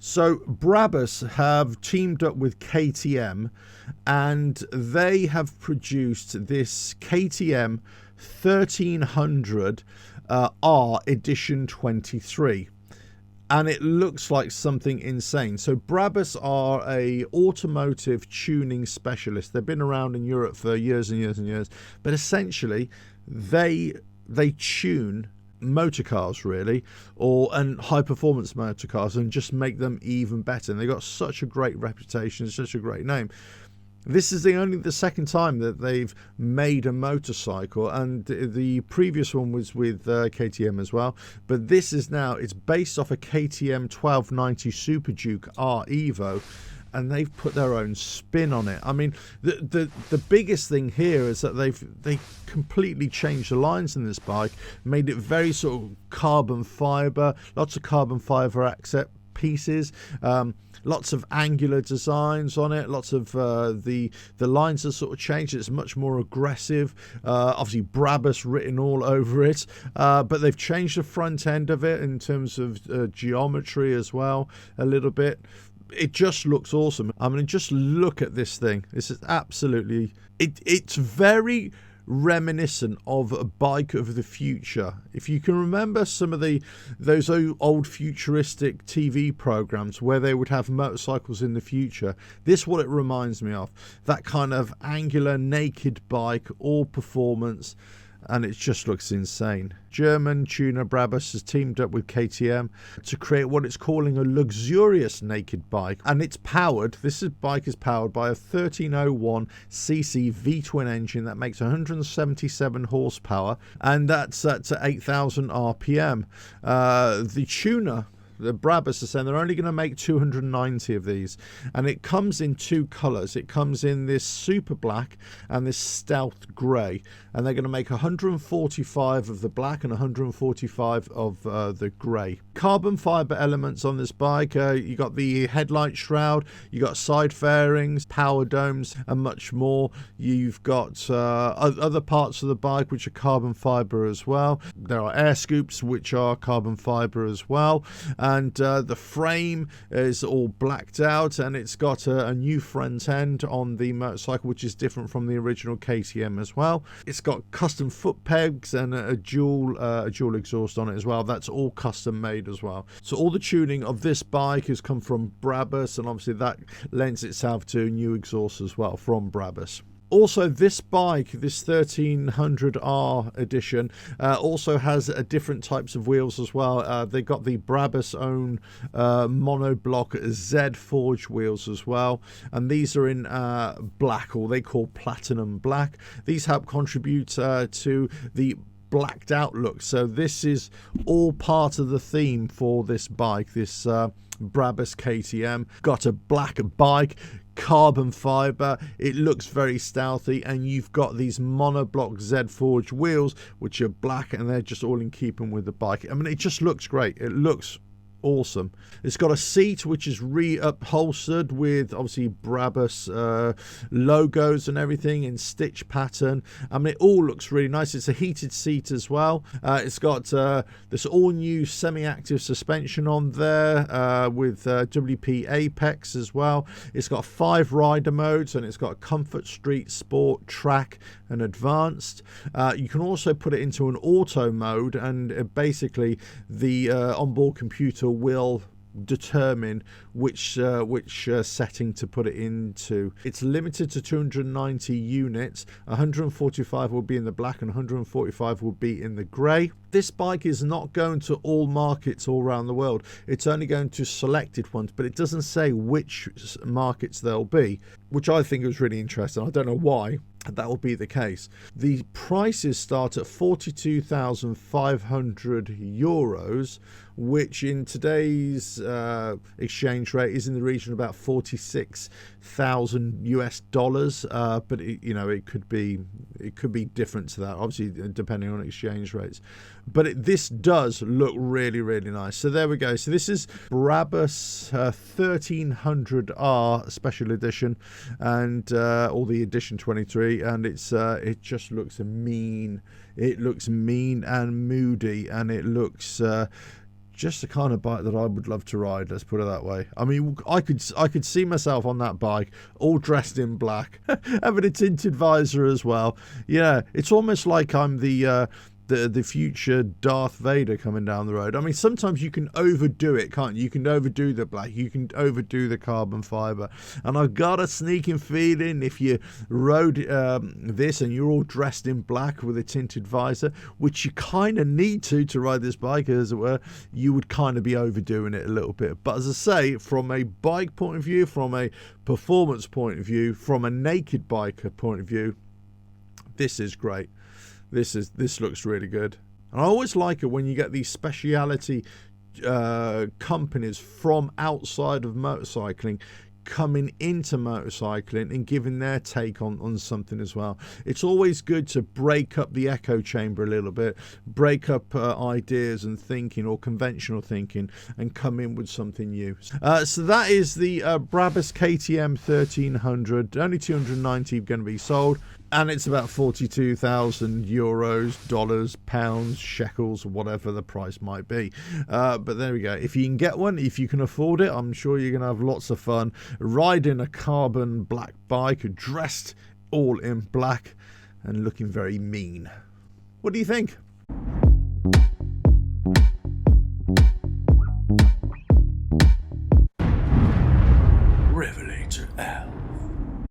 So Brabus have teamed up with KTM, and they have produced this KTM 1300 R Edition 23. And it looks like something insane. So Brabus are a automotive tuning specialist. They've been around in Europe for years and years and years. But essentially, they tune motor cars, really, and high performance motor cars, and just make them even better. And they've got such a great reputation, such a great name. This is only the second time that they've made a motorcycle, and the previous one was with KTM as well. But this is now, it's based off a KTM 1290 Super Duke R Evo, and they've put their own spin on it. I mean, the biggest thing here is that they completely changed the lines in this bike, made it very sort of carbon fiber, lots of carbon fiber accept pieces, lots of angular designs on it, lots of the lines are sort of changed. It's much more aggressive, obviously Brabus written all over it, but they've changed the front end of it in terms of geometry as well a little bit. It just looks awesome. I mean, just look at this thing. This is absolutely, it's very reminiscent of a bike of the future. If you can remember some of those old futuristic TV programs where they would have motorcycles in the future, this is what it reminds me of. That kind of angular naked bike, all performance, and it just looks insane. German tuner Brabus has teamed up with KTM to create what it's calling a luxurious naked bike, and it's powered. Bike is powered by a 1301cc V-twin engine that makes 177 horsepower, and that's at 8,000 RPM. The tuner, the Brabus, are saying they're only going to make 290 of these, and it comes in two colours. It comes in this super black and this stealth grey, and they're going to make 145 of the black and 145 of the grey. Carbon fibre elements on this bike. You got the headlight shroud, you got side fairings, power domes, and much more. You've got other parts of the bike which are carbon fibre as well. There are air scoops which are carbon fibre as well. And the frame is all blacked out, and it's got a new front end on the motorcycle, which is different from the original KTM as well. It's got custom foot pegs and a dual exhaust on it as well. That's all custom made as well. So all the tuning of this bike has come from Brabus, and obviously that lends itself to new exhausts as well from Brabus. Also, this bike, this 1300R edition, also has different types of wheels as well. They got the Brabus own monoblock Z Forge wheels as well, and these are in black, or they call platinum black. These help contribute to the blacked out look. So this is all part of the theme for this bike, this Brabus KTM. Got a black bike, carbon fiber, it looks very stealthy, and you've got these monoblock Z Forge wheels which are black, and they're just all in keeping with the bike. I mean, it just looks great. It looks awesome. It's got a seat which is re-upholstered with obviously Brabus logos and everything in stitch pattern. I mean, it all looks really nice. It's a heated seat as well. It's got this all new semi-active suspension on there with WP Apex as well. It's got 5 rider modes, and it's got Comfort, Street, Sport, Track and Advanced. You can also put it into an auto mode, and basically the onboard computer will determine which setting to put it into. It's limited to 290 units. 145 will be in the black and 145 will be in the grey. This bike is not going to all markets all around the world. It's only going to selected ones, but it doesn't say which markets they'll be, which I think is really interesting. I don't know why that will be the case. The prices start at 42,500 euros, which in today's exchange rate is in the region of about 46,000 US dollars. But it could be different to that, obviously, depending on exchange rates. But this does look really, really nice. So there we go. So this is Brabus 1300R Special Edition, and or the Edition 23, and it just looks mean. It looks mean and moody, and it looks just the kind of bike that I would love to ride, let's put it that way. I mean, I could see myself on that bike, all dressed in black, having a tinted visor as well. Yeah, it's almost like I'm the future Darth Vader coming down the road. I mean, sometimes you can overdo it, can't you? You can overdo the black, you can overdo the carbon fibre. And I've got a sneaking feeling if you rode this and you're all dressed in black with a tinted visor, which you kind of need to ride this bike, as it were, you would kind of be overdoing it a little bit. But as I say, from a bike point of view, from a performance point of view, from a naked biker point of view, this is great. This looks really good. And I always like it when you get these speciality companies from outside of motorcycling coming into motorcycling and giving their take on something as well. It's always good to break up the echo chamber a little bit, break up ideas and thinking, or conventional thinking, and come in with something new. So that is the Brabus KTM 1300, only 290 going to be sold. And it's about 42,000 euros, dollars, pounds, shekels, whatever the price might be. But there we go. If you can get one, if you can afford it, I'm sure you're going to have lots of fun riding a carbon black bike, dressed all in black and looking very mean. What do you think?